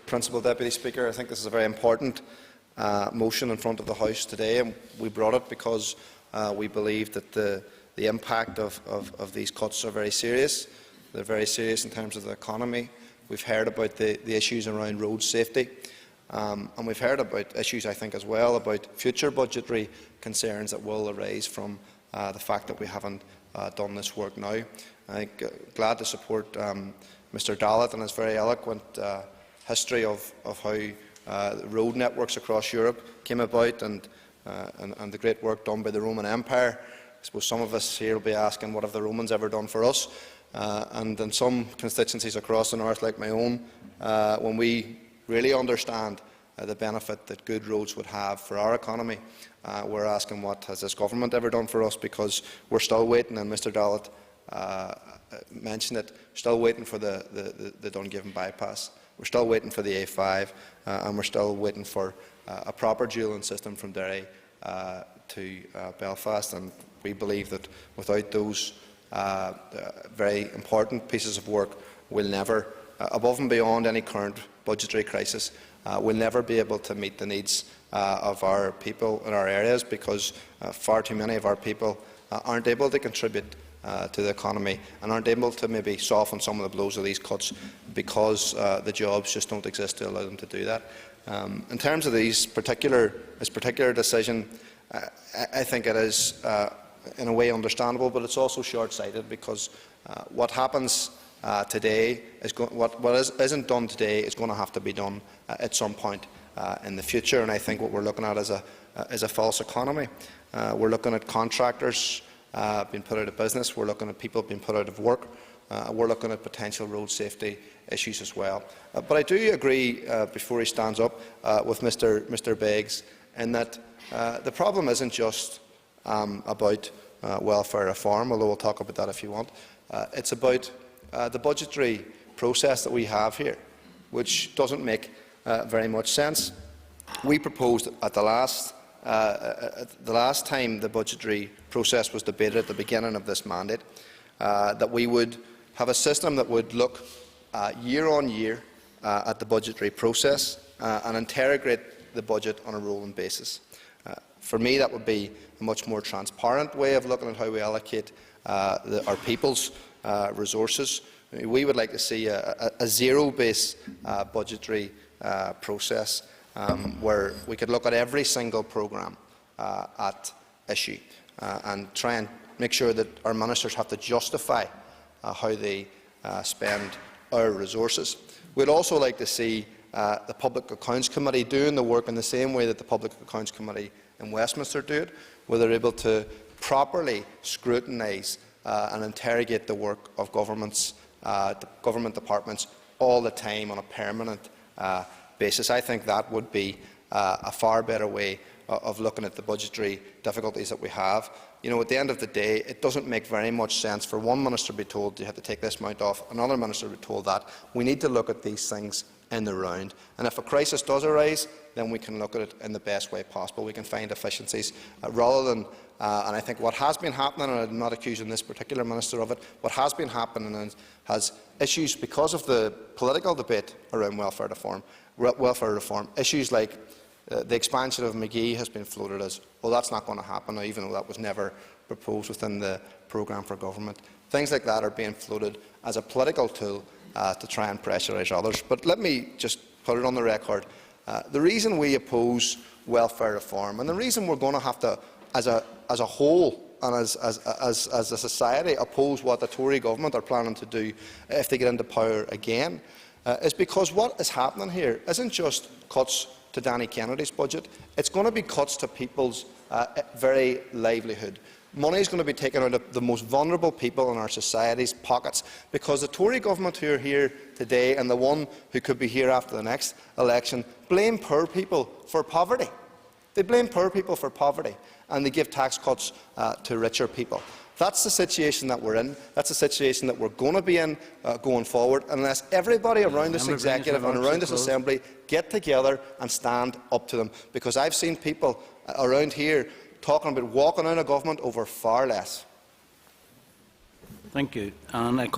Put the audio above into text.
Principal Deputy Speaker. I think this is a very important motion in front of the House today, and we brought it because we believe that the impact of these cuts are very serious. They're very serious in terms of the economy. We've heard about the issues around road safety, and we've heard about issues, I think, as well about future budgetary concerns that will arise from the fact that we haven't done this work now. I'm glad to support Mr Dallatt and his very eloquent history of how road networks across Europe came about and the great work done by the Roman Empire. I suppose some of us here will be asking, what have the Romans ever done for us? And in some constituencies across the north, like my own, when we really understand the benefit that good roads would have for our economy, we're asking, what has this government ever done for us? Because we're still waiting, and Mr Dallatt mentioned it, still waiting for the Dungiven bypass. We're still waiting for the A5, and we're still waiting for a proper dualling system from Derry to Belfast. And we believe that without those very important pieces of work, we'll never, above and beyond any current budgetary crisis, we'll never be able to meet the needs of our people in our areas, because far too many of our people aren't able to contribute to the economy and aren't able to maybe soften some of the blows of these cuts because the jobs just don't exist to allow them to do that. In terms of this particular decision, I think it is in a way understandable, but it's also short-sighted, because what happens today isn't done today is going to have to be done at some point in the future. And I think what we're looking at is a false economy. We're looking at contractors being put out of business. We're looking at people being put out of work. We're looking at potential road safety issues as well. But I do agree, before he stands up, with Mr Beggs, in that the problem isn't just about welfare reform, although we'll talk about that if you want. It's about the budgetary process that we have here, which doesn't make very much sense. We proposed at the last time the budgetary process was debated at the beginning of this mandate, that we would have a system that would look year on year at the budgetary process and interrogate the budget on a rolling basis. For me, that would be a much more transparent way of looking at how we allocate our people's resources. We would like to see a zero-based budgetary process where we could look at every single programme at issue and try and make sure that our ministers have to justify how they spend our resources. We'd also like to see the Public Accounts Committee doing the work in the same way that the Public Accounts Committee in Westminster do it, where they're able to properly scrutinise and interrogate the work of government departments all the time on a permanent basis. I think that would be a far better way of looking at the budgetary difficulties that we have. You know, at the end of the day, it doesn't make very much sense for one minister to be told you have to take this amount off, another minister to be told that. We need to look at these things in the round, and if a crisis does arise, then we can look at it in the best way possible. We can find efficiencies rather than, and I think what has been happening, and I'm not accusing this particular minister of it, what has been happening has issues because of the political debate around welfare reform, issues like the expansion of McGee has been floated as, well, that's not going to happen, even though that was never proposed within the programme for government. Things like that are being floated as a political tool to try and pressurise others. But let me just put it on the record. The reason we oppose welfare reform, and the reason we're going to have to, as a whole and as a society, oppose what the Tory government are planning to do if they get into power again, is because what is happening here isn't just cuts to Danny Kennedy's budget. It's going to be cuts to people's very livelihood. Money is going to be taken out of the most vulnerable people in our society's pockets, because the Tory government who are here today and the one who could be here after the next election blame poor people for poverty. They blame poor people for poverty, and they give tax cuts to richer people. That's the situation that we're in. That's the situation that we're going to be in going forward, unless everybody around this executive and around this assembly get together and stand up to them. Because I've seen people around here talking about walking out of government over far less. Thank you. And I call